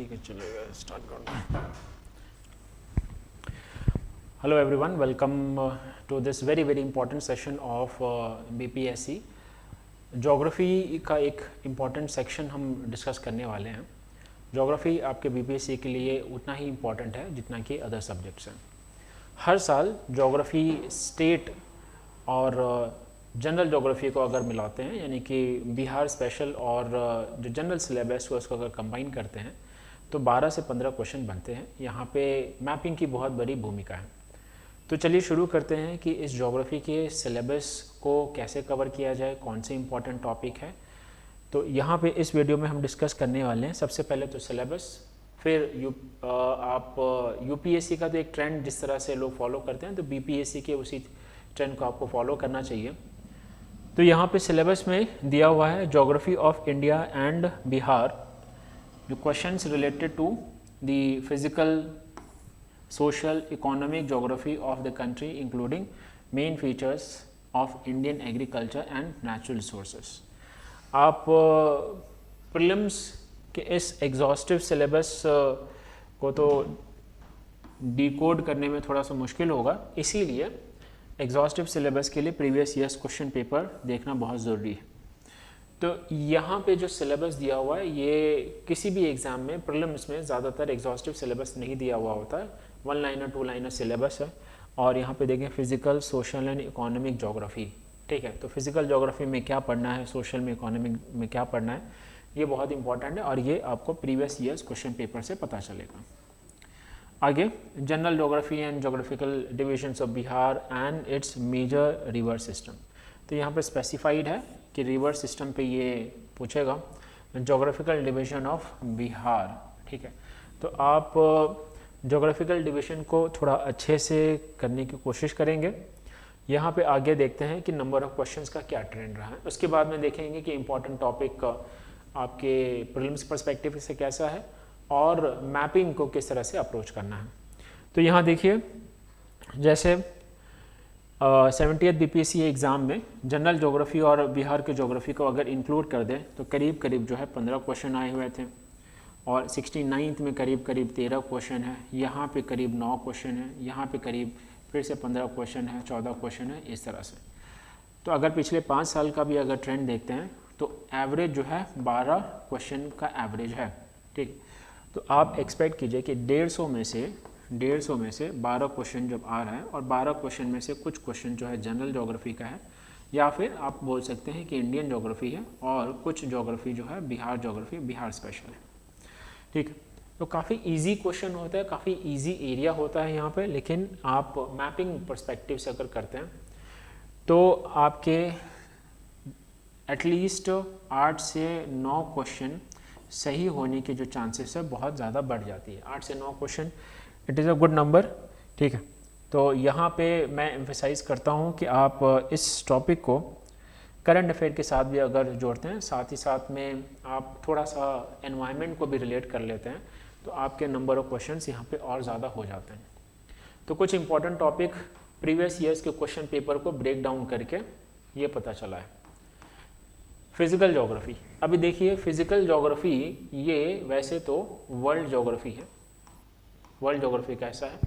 ठीक है, चलेगा, स्टार्ट करना है। Hello everyone, welcome to this very very important session of BPSC. Geography का एक इम्पॉर्टेंट सेक्शन हम डिस्कस करने वाले हैं। ज्योग्राफी आपके बीपीएससी के लिए उतना ही इम्पॉर्टेंट है जितना कि अदर सब्जेक्ट्स हैं। हर साल ज्योग्राफी स्टेट और जनरल ज्योग्राफी को अगर मिलाते हैं, यानी कि बिहार स्पेशल और जो जनरल सिलेबस को उसको अगर कंबाइन करते हैं तो 12 से 15 क्वेश्चन बनते हैं। यहाँ पे मैपिंग की बहुत बड़ी भूमिका है। तो चलिए शुरू करते हैं कि इस ज्योग्राफी के सिलेबस को कैसे कवर किया जाए, कौन से इंपॉर्टेंट टॉपिक है। तो यहाँ पे इस वीडियो में हम डिस्कस करने वाले हैं सबसे पहले तो सिलेबस, फिर आप यूपीएससी का तो एक ट्रेंड जिस तरह से लोग फॉलो करते हैं, तो बीपीएससी के उसी ट्रेंड को आपको फॉलो करना चाहिए। तो यहाँ पे सिलेबस में दिया हुआ है geography of India and Bihar, जो questions related to the physical, social, economic geography of the country including main features of Indian agriculture and natural resources। आप प्रीलिम्स के इस एग्जॉस्टिव सिलेबस को तो डिकोड करने में थोड़ा सा मुश्किल होगा, इसीलिए एग्जॉस्टिव सिलेबस के लिए प्रीवियस ईयर्स क्वेश्चन पेपर देखना बहुत ज़रूरी है। तो यहाँ पे जो सिलेबस दिया हुआ है, ये किसी भी एग्ज़ाम में प्रीलिम्स में ज़्यादातर एग्जॉस्टिव सिलेबस नहीं दिया हुआ होता है, 1 लाइनर 2 लाइनर सिलेबस है। और यहाँ पे देखें physical, social and economic geography, ठीक है। तो फिजिकल ज्योग्राफी में क्या पढ़ना है, सोशल में, इकोनॉमिक में क्या पढ़ना है, ये बहुत इंपॉर्टेंट है और ये आपको प्रीवियस ईयर्स क्वेश्चन पेपर से पता चलेगा। आगे general geography and geographical divisions of Bihar and its major river system. तो यहाँ पे स्पेसिफाइड है कि रिवर सिस्टम पे ये पूछेगा, ज्योग्राफिकल डिवीजन ऑफ बिहार, ठीक है। तो आप ज्योग्राफिकल डिवीजन को थोड़ा अच्छे से करने की कोशिश करेंगे। यहाँ पे आगे देखते हैं कि नंबर ऑफ क्वेश्चंस का क्या ट्रेंड रहा है। उसके बाद में देखेंगे कि इम्पॉर्टेंट टॉपिक आपके प्रीलिम्स पर्सपेक्टिव से कैसा है और मैपिंग को किस तरह से अप्रोच करना है। तो यहाँ देखिए, जैसे 70th बीपीएससी एग्ज़ाम में जनरल ज्योग्राफी और बिहार के ज्योग्राफी को अगर इंक्लूड कर दें तो करीब करीब जो है 15 क्वेश्चन आए हुए थे, और 69th में करीब करीब 13 क्वेश्चन है, यहाँ पे करीब 9 क्वेश्चन है, यहाँ पे करीब फिर से 15 क्वेश्चन है, 14 क्वेश्चन है, इस तरह से। तो अगर पिछले 5 साल का भी अगर ट्रेंड देखते हैं तो एवरेज जो है 12 क्वेश्चन का एवरेज है, ठीक। तो आप एक्सपेक्ट कीजिए कि 150 में से 12 क्वेश्चन जब आ रहा है, और 12 क्वेश्चन में से कुछ क्वेश्चन जो है जनरल ज्योग्राफी का है, या फिर आप बोल सकते हैं कि इंडियन ज्योग्राफी है, और कुछ ज्योग्राफी जो है बिहार ज्योग्राफी, बिहार स्पेशल है, ठीक। तो काफ़ी इजी क्वेश्चन होता है, काफ़ी इजी एरिया होता है यहाँ पे, लेकिन आप मैपिंग पर्सपेक्टिव से अगर करते हैं तो आपके एटलीस्ट 8 से 9 क्वेश्चन सही होने के जो चांसेस है बहुत ज़्यादा बढ़ जाती है। 8 से 9 question, it is a good number, ठीक है। तो यहाँ पे मैं एम्फेसाइज़ करता हूँ कि आप इस टॉपिक को करंट अफेयर के साथ भी अगर जोड़ते हैं, साथ ही साथ में आप थोड़ा सा एनवायरनमेंट को भी रिलेट कर लेते हैं, तो आपके नंबर ऑफ क्वेश्चंस यहाँ पे और ज़्यादा हो जाते हैं। तो कुछ इंपॉर्टेंट टॉपिक प्रीवियस ईयर्स के क्वेश्चन पेपर को ब्रेक डाउन करके ये पता चला है। फिजिकल ज्योग्राफी, अभी देखिए फिजिकल ज्योग्राफी ये वैसे तो वर्ल्ड ज्योग्राफी है, वर्ल्ड ज्योग्राफी कैसा है,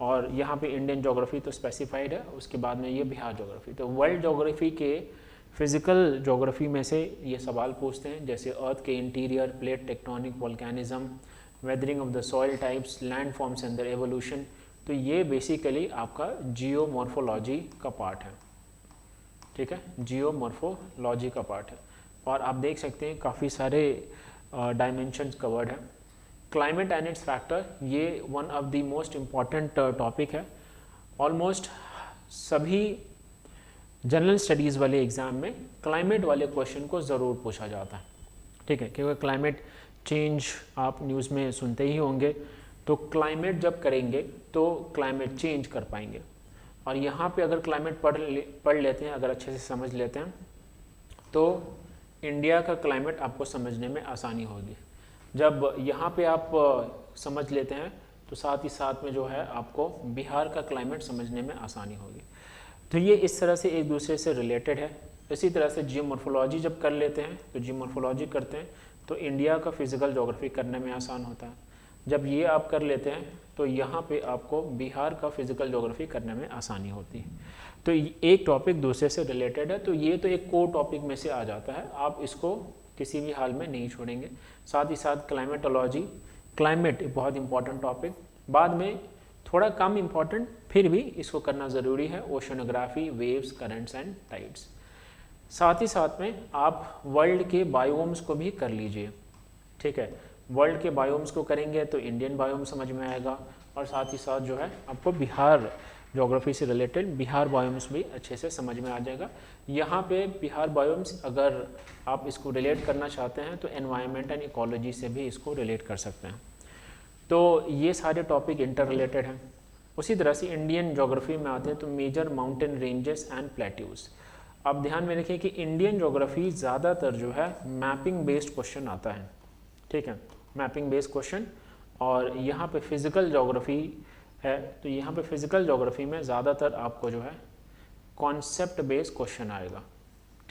और यहाँ पे इंडियन ज्योग्राफी तो स्पेसिफाइड है, उसके बाद में ये बिहार ज्योग्राफी। तो वर्ल्ड ज्योग्राफी के फिजिकल ज्योग्राफी में से ये सवाल पूछते हैं, जैसे अर्थ के interior, plate tectonic, volcanism, weathering of the soil types, landforms and their evolution. तो ये बेसिकली आपका जियोमॉर्फोलॉजी का पार्ट है, ठीक है, जियोमॉर्फोलॉजी का पार्ट है। और आप देख सकते हैं काफ़ी सारे डायमेंशंस कवर्ड हैं। क्लाइमेट एंड इट्स फैक्टर, ये one of the most important topic है। ऑलमोस्ट सभी जनरल स्टडीज़ वाले एग्ज़ाम में क्लाइमेट वाले क्वेश्चन को ज़रूर पूछा जाता है, ठीक है, क्योंकि क्लाइमेट चेंज आप न्यूज़ में सुनते ही होंगे। तो क्लाइमेट जब करेंगे तो क्लाइमेट चेंज कर पाएंगे, और यहाँ पे अगर क्लाइमेट पढ़ लेते हैं, अगर अच्छे से समझ लेते हैं, तो इंडिया का क्लाइमेट आपको समझने में आसानी होगी। जब यहाँ पे आप समझ लेते हैं तो साथ ही साथ में जो है आपको बिहार का क्लाइमेट समझने में आसानी होगी। तो ये इस तरह से एक दूसरे से रिलेटेड है। इसी तरह से जियोमॉर्फोलॉजी जब कर लेते हैं, तो जियोमॉर्फोलॉजी करते हैं तो इंडिया का फिजिकल ज्योग्राफी करने में आसान होता है। जब ये आप कर लेते हैं तो यहाँ पे आपको बिहार का फिजिकल ज्योग्राफी करने में आसानी होती है। तो एक टॉपिक दूसरे से रिलेटेड है, तो ये तो एक कोर टॉपिक में से आ जाता है, आप इसको किसी भी हाल में नहीं छोड़ेंगे। साथ ही साथ क्लाइमेटोलॉजी, क्लाइमेट एक बहुत इंपॉर्टेंट टॉपिक, बाद में थोड़ा कम इम्पॉर्टेंट फिर भी इसको करना ज़रूरी है, oceanography, waves, currents and tides. साथ ही साथ में आप वर्ल्ड के बायोम्स को भी कर लीजिए, ठीक है। वर्ल्ड के बायोम्स को करेंगे तो इंडियन बायोम समझ में आएगा, और साथ ही साथ जो है आपको बिहार ज्योग्राफी से रिलेटेड बिहार बायोम्स भी अच्छे से समझ में आ जाएगा। यहाँ पे बिहार बायोम्स अगर आप इसको रिलेट करना चाहते हैं तो एनवायरनमेंट एंड इकोलॉजी से भी इसको रिलेट कर सकते हैं। तो ये सारे टॉपिक इंटर रिलेटेड हैं। उसी तरह से इंडियन ज्योग्राफी में आते हैं तो major mountain ranges and plateaus. आप ध्यान में रखिए कि इंडियन ज्योग्राफी ज़्यादातर जो है मैपिंग बेस्ड क्वेश्चन आता है, ठीक है, मैपिंग बेस्ड क्वेश्चन। और यहाँ पे फिजिकल ज्योग्राफी है तो यहाँ पे फिजिकल ज्योग्राफी में ज़्यादातर आपको जो है कॉन्सेप्ट बेस्ड क्वेश्चन आएगा,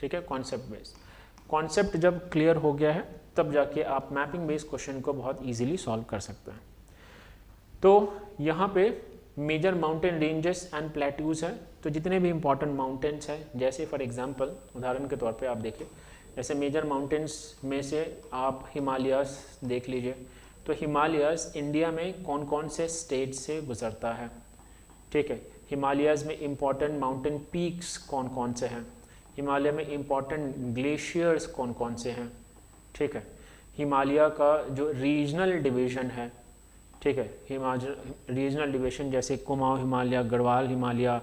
ठीक है, कॉन्सेप्ट बेस्ड। कॉन्सेप्ट जब क्लियर हो गया है तब जाके आप मैपिंग बेस्ड क्वेश्चन को बहुत इजीली सॉल्व कर सकते हैं। तो यहाँ पे major mountain ranges and plateaus है, तो जितने भी इंपॉर्टेंट माउंटेन्स हैं, जैसे फॉर एग्जांपल उदाहरण के तौर पे आप देखिए, जैसे मेजर माउंटेन्स में से आप हिमालयस देख लीजिए। तो हिमालयस इंडिया में कौन कौन से स्टेट से गुजरता है, ठीक है। हिमालयस में इम्पॉर्टेंट माउंटेन पीक्स कौन कौन से हैं, हिमालय में इम्पॉर्टेंट ग्लेशियर्स कौन कौन से हैं, ठीक है। हिमालय का जो रीजनल डिवीज़न है, ठीक है, हिमाचल रीजनल डिवीज़न जैसे कुमाऊं हिमालय, गढ़वाल हिमालय,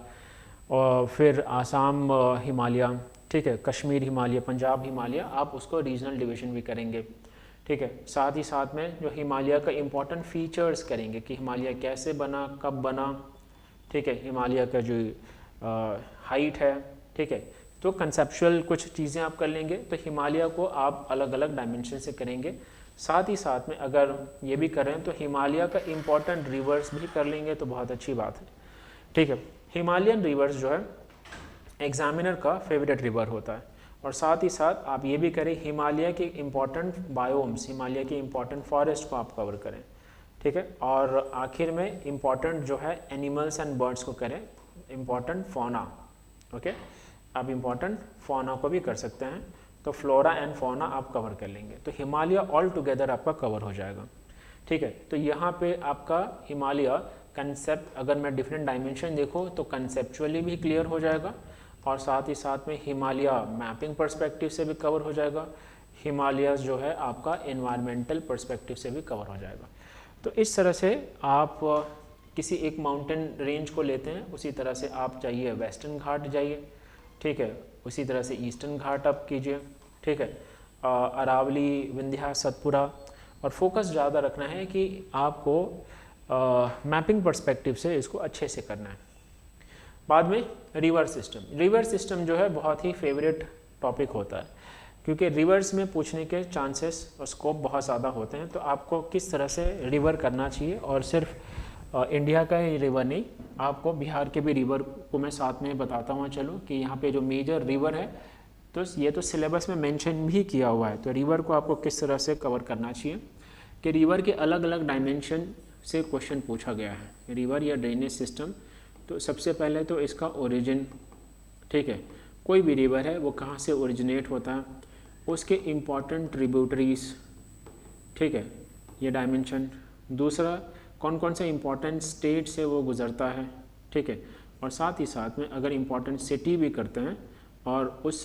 और फिर आसाम हिमालय, ठीक है, कश्मीर हिमालय, पंजाब हिमालय, आप उसको रीजनल डिवीज़न भी करेंगे, ठीक है। साथ ही साथ में जो हिमालय का इम्पोर्टेंट फीचर्स करेंगे कि हिमालय कैसे बना, कब बना, ठीक है, हिमालय का जो हाइट है, ठीक है। तो कंसेप्चुअल कुछ चीज़ें आप कर लेंगे, तो हिमालय को आप अलग अलग डायमेंशन से करेंगे। साथ ही साथ में अगर ये भी करें तो हिमालय का इम्पोर्टेंट रिवर्स भी कर लेंगे तो बहुत अच्छी बात है, ठीक है। हिमालयन रिवर्स जो है एग्जामिनर का फेवरेट रिवर होता है। और साथ ही साथ आप ये भी करें हिमालय के इम्पॉर्टेंट बायोम्स, हिमालय के इम्पॉर्टेंट फॉरेस्ट को आप कवर करें, ठीक है। और आखिर में इम्पॉर्टेंट जो है एनिमल्स एंड बर्ड्स को करें, इम्पॉर्टेंट फौना, ओके। आप इम्पॉर्टेंट फौना को भी कर सकते हैं, तो फ्लोरा एंड फौना आप कवर कर लेंगे, तो हिमालय ऑल टुगेदर आपका कवर हो जाएगा, ठीक है। तो यहाँ पे आपका हिमालय कंसेप्ट अगर मैं डिफरेंट डायमेंशन देखूँ तो कंसेप्चुअली भी क्लियर हो जाएगा, और साथ ही साथ में हिमालय मैपिंग पर्सपेक्टिव से भी कवर हो जाएगा, हिमालय जो है आपका एनवायरमेंटल पर्सपेक्टिव से भी कवर हो जाएगा। तो इस तरह से आप किसी एक माउंटेन रेंज को लेते हैं, उसी तरह से आप जाइए वेस्टर्न घाट जाइए, ठीक है, उसी तरह से ईस्टर्न घाट आप कीजिए, ठीक है, अरावली, विंध्या, सतपुरा, और फोकस ज़्यादा रखना है कि आपको मैपिंग पर्सपेक्टिव से इसको अच्छे से करना है। बाद में रिवर सिस्टम, रिवर सिस्टम जो है बहुत ही फेवरेट टॉपिक होता है, क्योंकि रिवर्स में पूछने के चांसेस और स्कोप बहुत ज़्यादा होते हैं। तो आपको किस तरह से रिवर करना चाहिए, और सिर्फ इंडिया का ही रिवर नहीं, आपको बिहार के भी रिवर को मैं साथ में बताता हूँ, चलो कि यहाँ पे जो मेजर रिवर है तो ये तो सिलेबस में मेंशन भी किया हुआ है। तो रिवर को आपको किस तरह से कवर करना चाहिए कि रिवर के अलग अलग डायमेंशन से क्वेश्चन पूछा गया है। रिवर या ड्रेनेज सिस्टम, तो सबसे पहले तो इसका ओरिजिन, ठीक है, कोई भी रिवर है वो कहाँ से ओरिजिनेट होता है, उसके इम्पॉर्टेंट ट्रिब्यूटरीज, ठीक है, ये डायमेंशन। दूसरा कौन कौन से इम्पॉर्टेंट स्टेट से वो गुज़रता है, ठीक है, और साथ ही साथ में अगर इम्पॉर्टेंट सिटी भी करते हैं और उस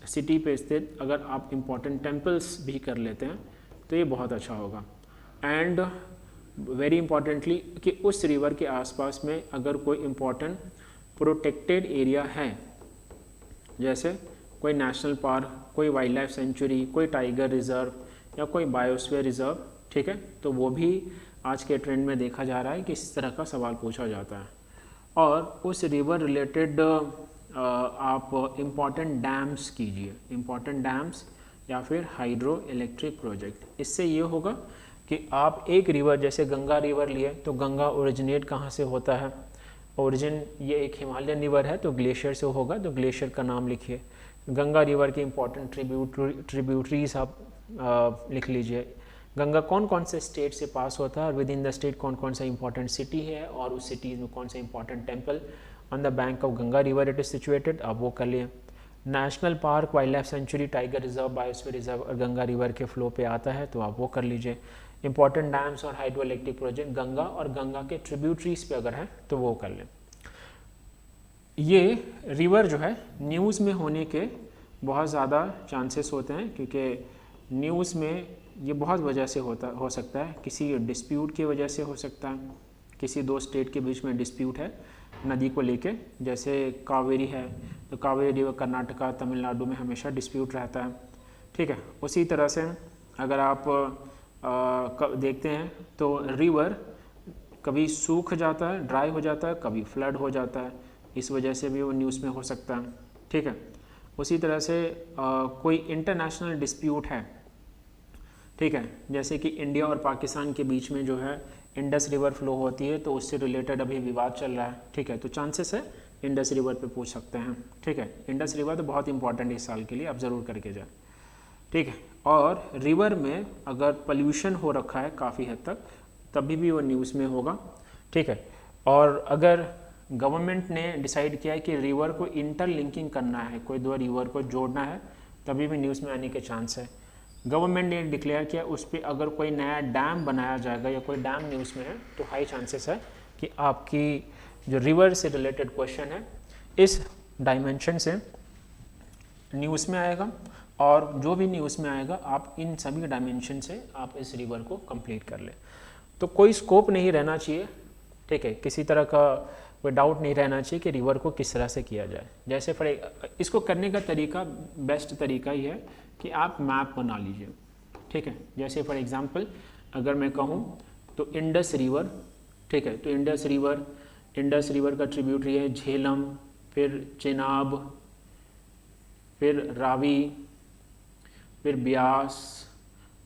सिटी पे स्थित अगर आप इम्पॉर्टेंट टेम्पल्स भी कर लेते हैं तो ये बहुत अच्छा होगा। एंड वेरी इंपॉर्टेंटली कि उस रिवर के आसपास में अगर कोई इम्पॉर्टेंट प्रोटेक्टेड एरिया है, जैसे कोई नेशनल पार्क, कोई वाइल्ड लाइफ सेंचुरी, कोई टाइगर रिजर्व या कोई बायोस्फीयर रिजर्व, ठीक है, तो वो भी आज के ट्रेंड में देखा जा रहा है कि इस तरह का सवाल पूछा जाता है। और उस रिवर रिलेटेड आप इम्पॉर्टेंट डैम्स कीजिए, इम्पॉर्टेंट डैम्स या फिर हाइड्रो इलेक्ट्रिक प्रोजेक्ट। इससे ये होगा कि आप एक रिवर जैसे गंगा रिवर लिए तो गंगा ओरिजिनेट कहाँ से होता है, ओरिजिन ये एक हिमालयन रिवर है तो ग्लेशियर से होगा, तो ग्लेशियर का नाम लिखिए। गंगा रिवर के इम्पॉर्टेंट ट्रिब्यूटरीज आप लिख लीजिए। गंगा कौन कौन से स्टेट से पास होता है और विद इन द स्टेट कौन कौन सा इंपॉर्टेंट सिटी है और उस सिटीज़ में कौन सा important temple on the bank of Ganga river it is situated, आप वो कर लिए। National park, wild life sanctuary, tiger reserve, biosphere reserve और गंगा रिवर के फ्लो पे आता है तो आप वो कर लीजिए। इंपॉर्टेंट डैम्स और हाइड्रो इलेक्ट्रिक प्रोजेक्ट गंगा और गंगा के ट्रिब्यूटरीज पे अगर है तो वो कर लें। ये रिवर जो है न्यूज़ में होने के बहुत ज़्यादा चांसेस होते हैं, क्योंकि न्यूज़ में ये बहुत वजह से हो सकता है। किसी डिस्प्यूट की वजह से हो सकता है, किसी दो स्टेट के बीच में डिस्प्यूट है नदी को लेके, जैसे कावेरी है तो कावेरी रिवर कर्नाटका तमिलनाडु में हमेशा डिस्प्यूट रहता है, ठीक है। उसी तरह से अगर आप देखते हैं तो रिवर कभी सूख जाता है, ड्राई हो जाता है, कभी फ्लड हो जाता है, इस वजह से भी वो न्यूज़ में हो सकता है, ठीक है। उसी तरह से कोई इंटरनेशनल डिस्प्यूट है, ठीक है, जैसे कि इंडिया और पाकिस्तान के बीच में जो है इंडस रिवर फ्लो होती है तो उससे रिलेटेड अभी विवाद चल रहा है, ठीक है, तो चांसेस है इंडस रिवर पे पूछ सकते हैं, ठीक है। इंडस रिवर तो बहुत इंपॉर्टेंट है इस साल के लिए, आप ज़रूर करके जाए, ठीक है। और रिवर में अगर पोल्यूशन हो रखा है काफ़ी हद तक तभी भी वो न्यूज़ में होगा, ठीक है। और अगर गवर्नमेंट ने डिसाइड किया है कि रिवर को इंटरलिंकिंग करना है, कोई दो रिवर को जोड़ना है, तभी भी न्यूज़ में आने के चांस है। गवर्नमेंट ने डिक्लेयर किया उस पर अगर कोई नया डैम बनाया जाएगा या कोई डैम न्यूज़ में है तो हाई चांसेस है कि आपकी जो रिवर से रिलेटेड क्वेश्चन है इस डायमेंशन से न्यूज़ में आएगा, और जो भी न्यूज़ में आएगा आप इन सभी डायमेंशन से आप इस रिवर को कंप्लीट कर लें। तो कोई स्कोप नहीं रहना चाहिए, ठीक है, किसी तरह का कोई डाउट नहीं रहना चाहिए कि रिवर को किस तरह से किया जाए। जैसे इसको करने का तरीका, बेस्ट तरीका ही है कि आप मैप बना लीजिए, ठीक है। जैसे फॉर एग्जांपल अगर मैं कहूँ तो इंडस रिवर, ठीक है, तो इंडस रिवर का ट्रिब्यूटरी है झेलम, फिर चेनाब, फिर रावी, फिर ब्यास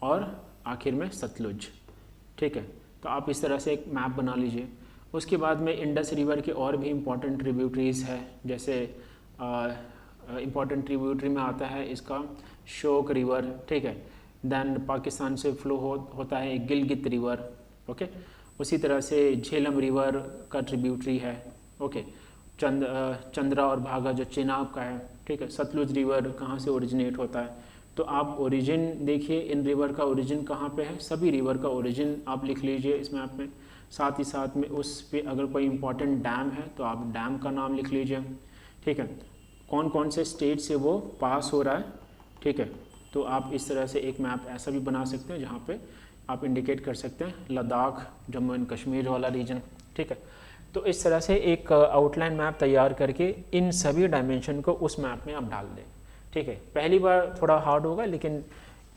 और आखिर में सतलुज, ठीक है। तो आप इस तरह से एक मैप बना लीजिए। उसके बाद में इंडस रिवर के और भी इम्पॉर्टेंट ट्रिब्यूटरीज है, जैसे इम्पॉर्टेंट ट्रिब्यूटरी में आता है इसका शोक रिवर, ठीक है। देन पाकिस्तान से फ्लो होता है गिलगित रिवर, ओके। उसी तरह से झेलम रिवर का ट्रिब्यूटरी है, ओके। चंद्रा और भागा जो चेनाब का है, ठीक है। सतलुज रिवर कहाँ से ओरिजिनेट होता है, तो आप ओरिजिन देखिए इन रिवर का ओरिजिन कहाँ पे है, सभी रिवर का ओरिजिन आप लिख लीजिए इस मैप में। साथ ही साथ में उस पे अगर कोई इम्पॉर्टेंट डैम है तो आप डैम का नाम लिख लीजिए, ठीक है। कौन कौन से स्टेट से वो पास हो रहा है, ठीक है। तो आप इस तरह से एक मैप ऐसा भी बना सकते हैं जहाँ पे आप इंडिकेट कर सकते हैं लद्दाख, जम्मू एंड कश्मीर वाला रीजन, ठीक है। तो इस तरह से एक आउटलाइन मैप तैयार करके इन सभी डायमेंशन को उस मैप में आप डाल दें, ठीक है। पहली बार थोड़ा हार्ड होगा लेकिन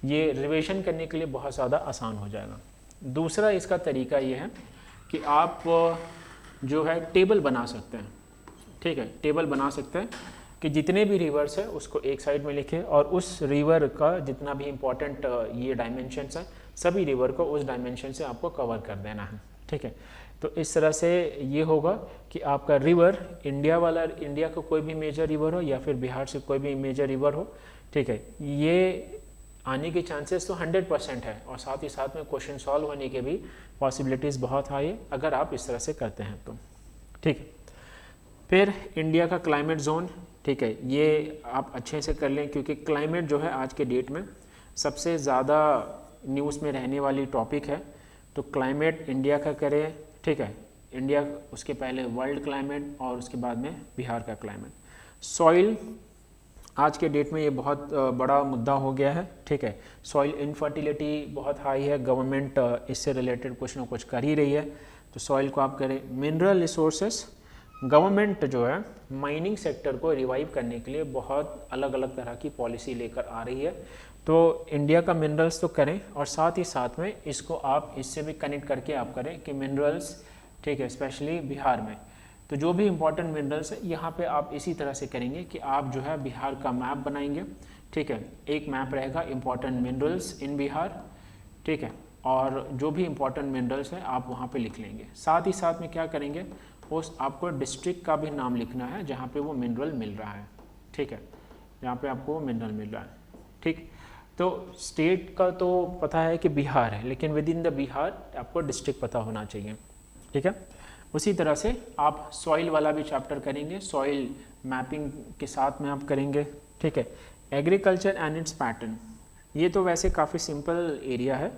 ये रिविजन करने के लिए बहुत ज़्यादा आसान हो जाएगा। दूसरा इसका तरीका ये है कि आप जो है टेबल बना सकते हैं, ठीक है। टेबल बना सकते हैं कि जितने भी रिवर्स है उसको एक साइड में लिखें और उस रिवर का जितना भी इम्पोर्टेंट ये डायमेंशंस हैं सभी रिवर को उस डायमेंशन से आपको कवर कर देना है, ठीक है। तो इस तरह से ये होगा कि आपका रिवर इंडिया का कोई भी मेजर रिवर हो या फिर बिहार से कोई भी मेजर रिवर हो, ठीक है, ये आने के चांसेस तो 100% है और साथ ही साथ में क्वेश्चन सॉल्व होने के भी पॉसिबिलिटीज़ बहुत हाई है अगर आप इस तरह से करते हैं तो, ठीक है। फिर इंडिया का क्लाइमेट जोन, ठीक है, ये आप अच्छे से कर लें क्योंकि क्लाइमेट जो है आज के डेट में सबसे ज़्यादा न्यूज़ में रहने वाली टॉपिक है। तो क्लाइमेट इंडिया का करें, ठीक है, इंडिया, उसके पहले वर्ल्ड क्लाइमेट और उसके बाद में बिहार का क्लाइमेट। सॉइल आज के डेट में ये बहुत बड़ा मुद्दा हो गया है, ठीक है। सॉइल इनफर्टिलिटी बहुत हाई है, गवर्नमेंट इससे रिलेटेड कुछ ना कुछ कर ही रही है, तो सॉइल को आप करें। मिनरल रिसोर्सेस, गवर्नमेंट जो है माइनिंग सेक्टर को रिवाइव करने के लिए बहुत अलग अलग तरह की पॉलिसी लेकर आ रही है, तो इंडिया का मिनरल्स तो करें और साथ ही साथ में इसको आप इससे भी कनेक्ट करके आप करें कि मिनरल्स, ठीक है, स्पेशली बिहार में तो जो भी इम्पोर्टेंट मिनरल्स है यहाँ पे आप इसी तरह से करेंगे कि आप जो है बिहार का मैप बनाएंगे, ठीक है। एक मैप रहेगा इम्पोर्टेंट मिनरल्स इन बिहार, ठीक है, और जो भी इम्पोर्टेंट मिनरल्स है आप वहाँ पे लिख लेंगे। साथ ही साथ में क्या करेंगे, उस आपको डिस्ट्रिक्ट का भी नाम लिखना है जहाँ पे वो मिनरल मिल रहा है, ठीक है, जहाँ पे आपको वो मिनरल मिल रहा है, ठीक। तो स्टेट का तो पता है कि बिहार है, लेकिन विद इन द बिहार आपको डिस्ट्रिक्ट पता होना चाहिए, ठीक है। उसी तरह से आप सॉइल वाला भी चैप्टर करेंगे, सॉइल मैपिंग के साथ में आप करेंगे, ठीक है। एग्रीकल्चर एंड इट्स पैटर्न, ये तो वैसे काफ़ी सिंपल एरिया है,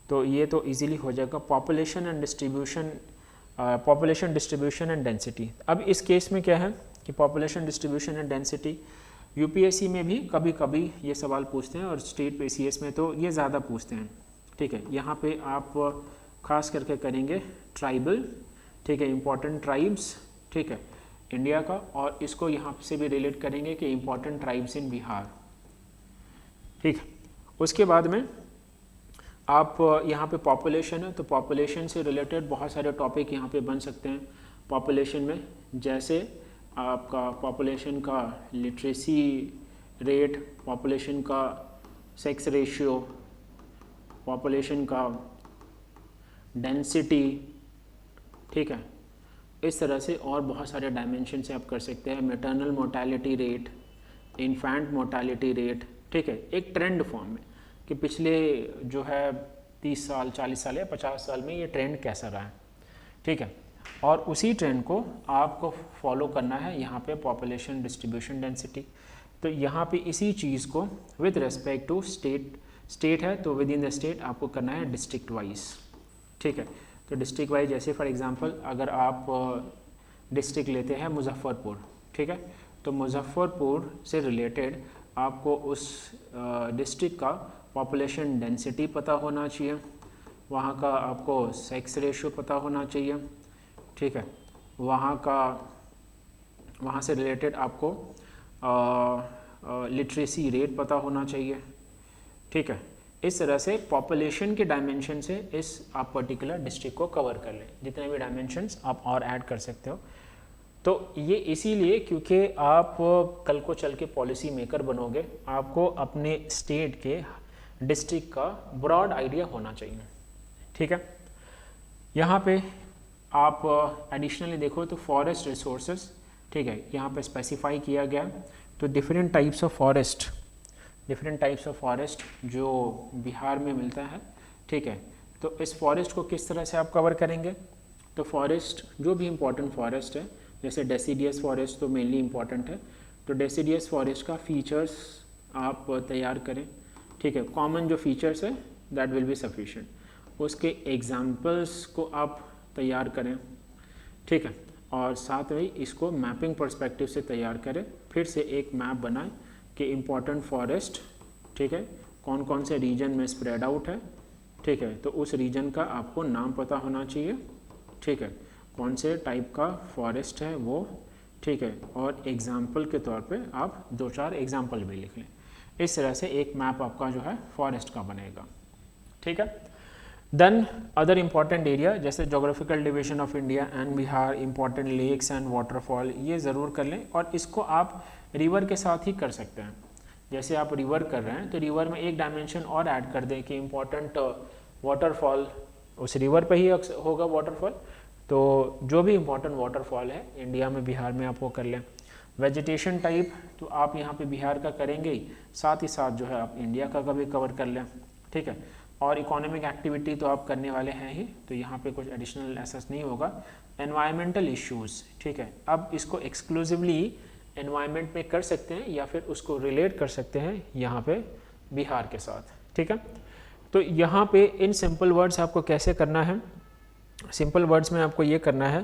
तो ये तो इजीली हो जाएगा। Population and distribution, population distribution and density. अब इस केस में क्या है कि population distribution and density UPSC में भी कभी कभी ये सवाल पूछते हैं और स्टेट पीसीएस में तो ये ज़्यादा पूछते हैं, ठीक है। यहाँ पे आप खास करके करेंगे ट्राइबल, ठीक है, इम्पॉर्टेंट ट्राइब्स, ठीक है, इंडिया का, और इसको यहाँ से भी रिलेट करेंगे कि इम्पॉर्टेंट ट्राइब्स इन बिहार, ठीक है। उसके बाद में आप यहाँ पे पॉपुलेशन है, तो पॉपुलेशन से रिलेटेड बहुत सारे टॉपिक यहाँ पे बन सकते हैं पॉपुलेशन में, जैसे आपका पॉपुलेशन का लिटरेसी रेट, पॉपुलेशन का सेक्स रेशियो, पॉपुलेशन का डेंसिटी, ठीक है। इस तरह से और बहुत सारे डायमेंशन से आप कर सकते हैं। Maternal mortality rate, infant mortality rate, ठीक है, एक ट्रेंड फॉर्म में कि पिछले जो है 30 साल 40 साल या 50 साल में ये ट्रेंड कैसा रहा है, ठीक है। और उसी ट्रेंड को आपको फॉलो करना है यहाँ पे पॉपुलेशन डिस्ट्रीब्यूशन डेंसिटी। तो यहाँ पे इसी चीज़ को विद रेस्पेक्ट टू स्टेट है तो विद इन द स्टेट आपको करना है डिस्ट्रिक्ट वाइज, ठीक है। तो डिस्ट्रिक्ट वाइज जैसे फॉर एग्जांपल अगर आप डिस्ट्रिक्ट लेते हैं मुजफ्फरपुर, ठीक है, तो मुजफ्फरपुर से रिलेटेड आपको उस डिस्ट्रिक्ट का पॉपुलेशन डेंसिटी पता होना चाहिए, वहाँ का आपको सेक्स रेशियो पता होना चाहिए, ठीक है, वहाँ से रिलेटेड आपको लिटरेसी रेट पता होना चाहिए, ठीक है। इस तरह से पॉपुलेशन के डायमेंशन से इस आप पर्टिकुलर डिस्ट्रिक्ट को कवर कर लें, जितने भी डायमेंशंस आप और ऐड कर सकते हो। तो ये इसीलिए क्योंकि आप कल को चल के पॉलिसी मेकर बनोगे, आपको अपने स्टेट के डिस्ट्रिक्ट का ब्रॉड आइडिया होना चाहिए, ठीक है। यहाँ पे आप एडिशनली देखो तो फॉरेस्ट रिसोर्सेज, ठीक है, यहाँ पे स्पेसिफाई किया गया। तो डिफरेंट टाइप्स ऑफ फॉरेस्ट जो बिहार में मिलता है, ठीक है। तो इस फॉरेस्ट को किस तरह से आप कवर करेंगे, तो फॉरेस्ट जो भी इम्पोर्टेंट फॉरेस्ट है, जैसे डेसिडियस फॉरेस्ट तो मेनली इम्पॉर्टेंट है, तो डेसिडियस फॉरेस्ट का फीचर्स आप तैयार करें, ठीक है। कॉमन जो फीचर्स है दैट विल बी सफिशिएंट, उसके एग्जाम्पल्स को आप तैयार करें, ठीक है। और साथ में इसको मैपिंग पर्सपेक्टिव से तैयार करें, फिर से एक मैप बनाएं कि इम्पॉर्टेंट फॉरेस्ट, ठीक है, कौन कौन से रीजन में स्प्रेड आउट है, ठीक है। तो उस रीजन का आपको नाम पता होना चाहिए, ठीक है, कौन से टाइप का फॉरेस्ट है वो, ठीक है। और एग्जाम्पल के तौर पे आप 2-4 एग्जाम्पल भी लिख लें। इस तरह से एक मैप आपका जो है फॉरेस्ट का बनेगा, ठीक है। देन अदर इम्पॉर्टेंट एरिया जैसे geographical division of India and Bihar, important lakes and waterfall, ये ज़रूर कर लें। और इसको आप रिवर के साथ ही कर सकते हैं। जैसे आप रिवर कर रहे हैं तो रिवर में एक डायमेंशन और ऐड कर दें कि इम्पॉर्टेंट वाटरफॉल, उस रिवर पे ही होगा वाटरफॉल, तो जो भी इम्पॉर्टेंट वाटरफॉल है इंडिया में, बिहार में आप वो कर लें। वेजिटेशन टाइप तो आप यहाँ पे बिहार का करेंगे ही, साथ जो है आप इंडिया का भी कवर कर लें, ठीक है। और इकोनॉमिक एक्टिविटी तो आप करने वाले हैं ही, तो यहाँ पे कुछ एडिशनल ऐसा नहीं होगा। एनवायरमेंटल इश्यूज़, ठीक है, अब इसको एक्सक्लूसिवली एनवायरनमेंट में कर सकते हैं या फिर उसको रिलेट कर सकते हैं यहाँ पे बिहार के साथ, ठीक है। तो यहाँ पे इन सिंपल वर्ड्स आपको कैसे करना है, सिंपल वर्ड्स में आपको ये करना है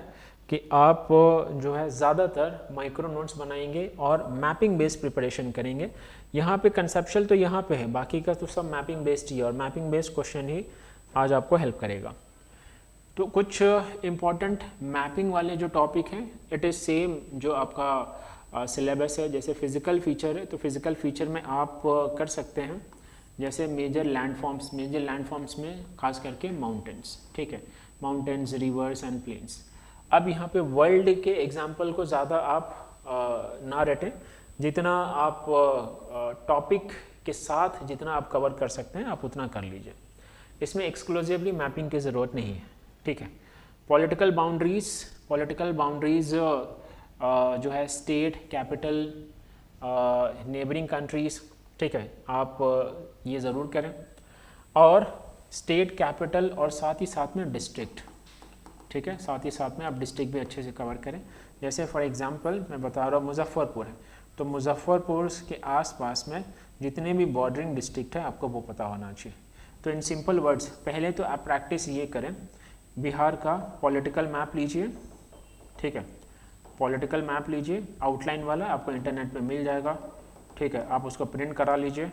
कि आप जो है ज़्यादातर माइक्रो नोट्स बनाएंगे और मैपिंग बेस्ड प्रिपरेशन करेंगे। यहाँ पे कंसेप्चुअल तो यहाँ पे है, बाकी का तो सब मैपिंग बेस्ड ही है और मैपिंग बेस्ड क्वेश्चन ही आज आपको हेल्प करेगा। तो कुछ इम्पॉर्टेंट मैपिंग वाले जो टॉपिक हैं, इट इज़ सेम जो आपका सिलेबस है। जैसे फिजिकल फीचर है, तो फिजिकल फीचर में आप कर सकते हैं जैसे मेजर लैंडफॉर्म्स में खास करके माउंटेन्स, ठीक है, माउंटेन्स, रिवर्स एंड प्लेन्स। अब यहाँ पे वर्ल्ड के एग्जाम्पल को ज़्यादा आप ना रटें, जितना आप टॉपिक के साथ जितना आप कवर कर सकते हैं आप उतना कर लीजिए। इसमें एक्सक्लूसिवली मैपिंग की ज़रूरत नहीं है, ठीक है। पॉलिटिकल बाउंड्रीज जो है स्टेट, कैपिटल, नेबरिंग कंट्रीज़, ठीक है, आप ये ज़रूर करें। और स्टेट कैपिटल और साथ ही साथ में डिस्ट्रिक्ट, ठीक है, साथ ही साथ में आप डिस्ट्रिक्ट भी अच्छे से कवर करें। जैसे फॉर एग्जांपल मैं बता रहा हूँ मुजफ्फरपुर है, तो मुजफ्फरपुर के आसपास में जितने भी बॉर्डरिंग डिस्ट्रिक्ट है आपको वो पता होना चाहिए। तो इन सिंपल वर्ड्स पहले तो आप प्रैक्टिस ये करें, बिहार का पॉलिटिकल मैप लीजिए, ठीक है, पॉलिटिकल मैप लीजिए आउटलाइन वाला, आपको इंटरनेट पे मिल जाएगा, ठीक है, आप उसको प्रिंट करा लीजिए,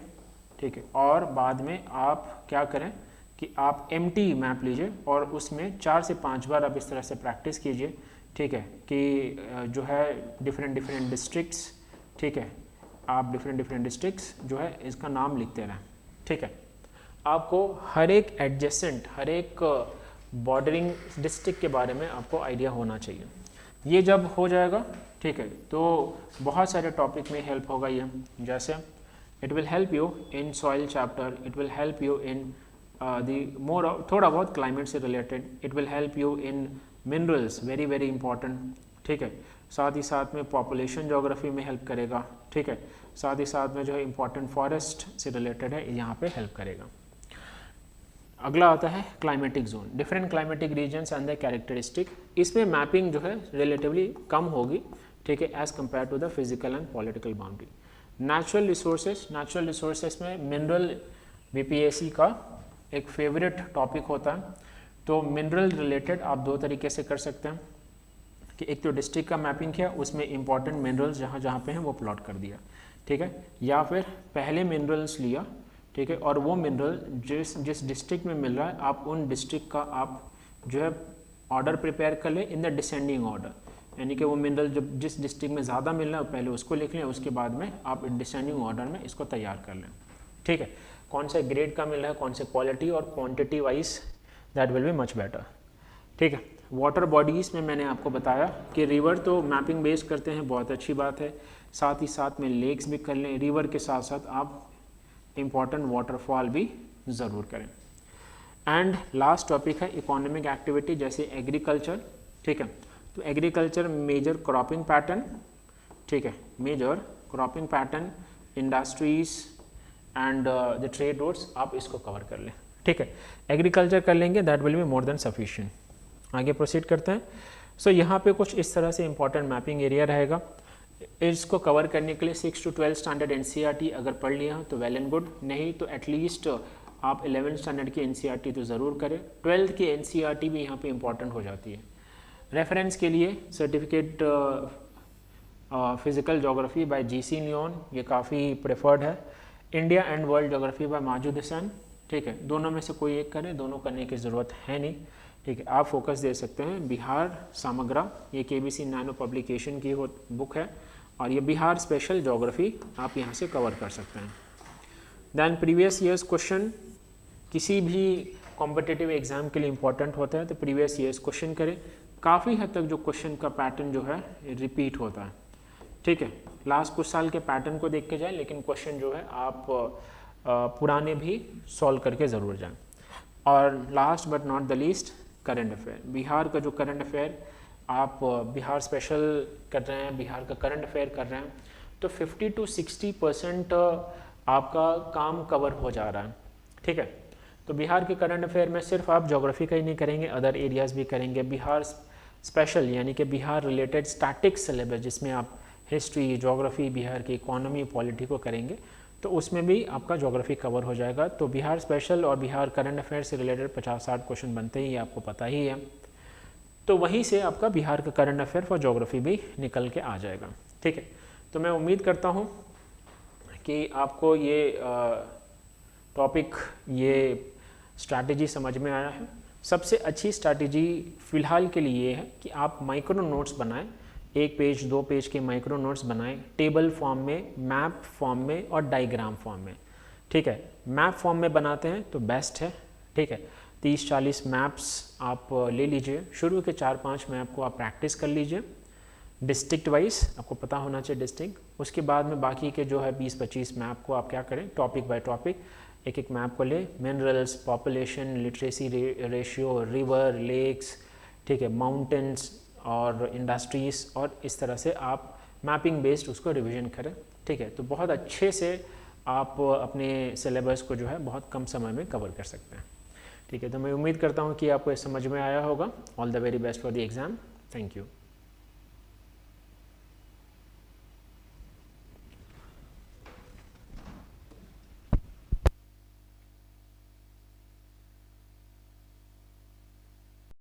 ठीक है। और बाद में आप क्या करें कि आप एम्प्टी मैप लीजिए और उसमें 4 से 5 बार आप इस तरह से प्रैक्टिस कीजिए, ठीक है, कि जो है डिफरेंट डिस्ट्रिक्ट्स, ठीक है, आप डिफरेंट डिस्ट्रिक्ट्स जो है इसका नाम लिखते रहें, ठीक है। आपको हर एक एडजेसेंट, हर एक बॉर्डरिंग डिस्ट्रिक्ट के बारे में आपको आइडिया होना चाहिए। ये जब हो जाएगा, ठीक है, तो बहुत सारे टॉपिक में हेल्प होगा ये। जैसे it will help you in soil chapter, it will help you in थोड़ा बहुत क्लाइमेट से related, it will help you in minerals, very important, ठीक है। साथ ही साथ में पॉपुलेशन ज्योग्राफी में हेल्प करेगा, ठीक है। साथ ही साथ में जो है इंपॉर्टेंट फॉरेस्ट से रिलेटेड है, यहाँ पे हेल्प करेगा। अगला आता है climatic zone, different climatic regions and the characteristic. इसमें मैपिंग जो है रिलेटिवली कम होगी, ठीक है, as compare to the physical and political boundary. Natural resources में मिनरल बीपीएससी का एक फेवरेट टॉपिक होता है। तो मिनरल रिलेटेड आप दो तरीके से कर सकते हैं कि एक तो डिस्ट्रिक्ट का मैपिंग किया, उसमें इंपॉर्टेंट मिनरल्स जहाँ जहाँ पे हैं वो प्लॉट कर दिया, ठीक है, या फिर पहले मिनरल्स लिया, ठीक है, और वो मिनरल जिस डिस्ट्रिक्ट में मिल रहा है आप उन डिस्ट्रिक्ट का आप जो है ऑर्डर प्रिपेयर कर लें इन द डिसेंडिंग ऑर्डर, यानी कि वो मिनरल जब जिस डिस्ट्रिक्ट में ज़्यादा मिल रहा है पहले उसको लिख लें, उसके बाद में आप डिसेंडिंग ऑर्डर में इसको तैयार कर लें, ठीक है। कौन से ग्रेड का मिल रहा है, कौन से क्वालिटी और quantity wise, that will be much better, ठीक है। वाटर बॉडीज़ में मैंने आपको बताया कि रिवर तो मैपिंग बेस करते हैं, बहुत अच्छी बात है, साथ ही साथ में लेक्स भी कर लें, रिवर के साथ साथ आप इम्पॉर्टेंट वाटरफॉल भी ज़रूर करें। एंड लास्ट टॉपिक है इकोनॉमिक एक्टिविटी, जैसे एग्रीकल्चर, ठीक है। तो एग्रीकल्चर मेजर क्रॉपिंग पैटर्न, ठीक है, major cropping pattern, industries and the trade routes, आप इसको कवर कर लें, ठीक है। एग्रीकल्चर कर लेंगे, that will be more than sufficient. आगे प्रोसीड करते हैं। सो यहाँ पे कुछ इस तरह से इंपॉर्टेंट मैपिंग एरिया रहेगा। इसको कवर करने के लिए 6 to 12 स्टैंडर्ड एनसीईआरटी अगर पढ़ लिया हो तो वेल एंड गुड, नहीं तो एटलीस्ट आप 11th स्टैंडर्ड की एनसीईआरटी तो ज़रूर करें। 12th की एनसीईआरटी भी यहाँ पे इंपॉर्टेंट हो जाती है। रेफरेंस के लिए certificate physical geography by GC Leong, ये काफ़ी प्रेफर्ड है। India and world geography by Majid Husain, ठीक है, दोनों में से कोई एक करें, दोनों करने की ज़रूरत है नहीं, ठीक है। आप फोकस दे सकते हैं बिहार समग्रा, ये केबीसी नैनो पब्लिकेशन की बुक है, और ये बिहार स्पेशल ज्योग्राफी आप यहाँ से कवर कर सकते हैं। दैन प्रीवियस ईयर्स क्वेश्चन, किसी भी कॉम्पिटिटिव एग्जाम के लिए इंपॉर्टेंट होता है तो प्रीवियस ईयर्स क्वेश्चन करें। काफ़ी हद तक जो क्वेश्चन का पैटर्न जो है रिपीट होता है, ठीक है। लास्ट कुछ साल के पैटर्न को देख के जाएं, लेकिन क्वेश्चन जो है आप पुराने भी सॉल्व करके ज़रूर जाएं। और last but not the least, current affair. Bihar का जो करंट अफेयर आप बिहार स्पेशल कर रहे हैं, बिहार का करंट अफेयर कर रहे हैं, तो 50 to 60% आपका काम कवर हो जा रहा है, ठीक है। तो बिहार के करंट अफेयर में सिर्फ आप ज्योग्राफी का ही नहीं करेंगे, अदर एरियाज़ भी करेंगे। बिहार स्पेशल यानी कि बिहार रिलेटेड स्टैटिक सिलेबस, जिसमें आप हिस्ट्री, ज्योग्राफी, बिहार की इकोनॉमी, पॉलिटी को करेंगे, तो उसमें भी आपका ज्योग्राफी कवर हो जाएगा। तो बिहार स्पेशल और बिहार करंट अफेयर से रिलेटेड 50-60 क्वेश्चन बनते ही, आपको पता ही है। तो वहीं से आपका बिहार का करंट अफेयर फॉर ज्योग्राफी भी निकल के आ जाएगा, ठीक है। तो मैं उम्मीद करता हूँ कि आपको ये टॉपिक, ये स्ट्रैटेजी समझ में आया है। सबसे अच्छी स्ट्रैटेजी फ़िलहाल के लिए ये है कि आप माइक्रो नोट्स बनाएं, 1 पेज 2 पेज के माइक्रो नोट्स बनाएं, टेबल फॉर्म में, मैप फॉर्म में और डायग्राम फॉर्म में, ठीक है। मैप फॉर्म में बनाते हैं तो बेस्ट है, ठीक है। 30-40 मैप्स आप ले लीजिए, शुरू के 4-5 मैप को आप प्रैक्टिस कर लीजिए, डिस्ट्रिक्ट वाइज आपको पता होना चाहिए डिस्ट्रिक्ट। उसके बाद में बाकी के जो है 20-25 मैप को आप क्या करें, टॉपिक बाय टॉपिक एक मैप को ले, minerals, population, literacy ratio, river, lakes, ठीक है, माउंटेन्स और इंडस्ट्रीज़, और इस तरह से आप मैपिंग बेस्ड उसको रिवीजन करें, ठीक है। तो बहुत अच्छे से आप अपने सिलेबस को जो है बहुत कम समय में कवर कर सकते हैं। ठीक है, तो मैं उम्मीद करता हूँ कि आपको ये समझ में आया होगा। All the very best for the exam. Thank you.